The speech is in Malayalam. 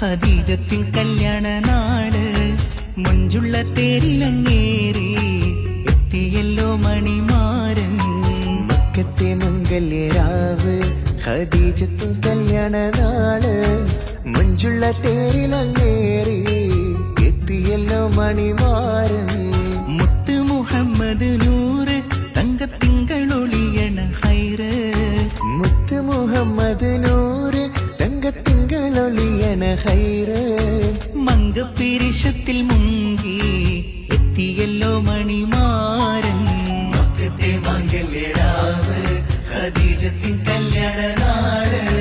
ഖദീജത്തിൻ കല്യാണ നാട് മഞ്ചുള്ള തേരിലങ്ങേറി എത്തിയല്ലോ മണിമാരൻ. മക്കത്തെ മംഗല്യരാവ് ഖദീജത്തിൻ കല്യാണ നാള് മഞ്ചുള്ള തേരിലങ്ങേറി എത്തിയല്ലോ മണിമാരൻ. മുത്ത് മുഹമ്മദ് നൂറ് തങ്കത്തിങ്കളൊളിയണ ഹൈറ്. മുത്ത് മുഹമ്മദ് നൂറ് തങ്കത്തിങ്കളൊളിയണ ഹൈറ്. മങ്കപ്പിരിശത്തിൽ മുങ്കി എത്തിയല്ലോ മണിമാരൻ. മക്കത്തെ മംഗല്യരാവ് ഖദീജത്തിൻ കല്യാണ നാട്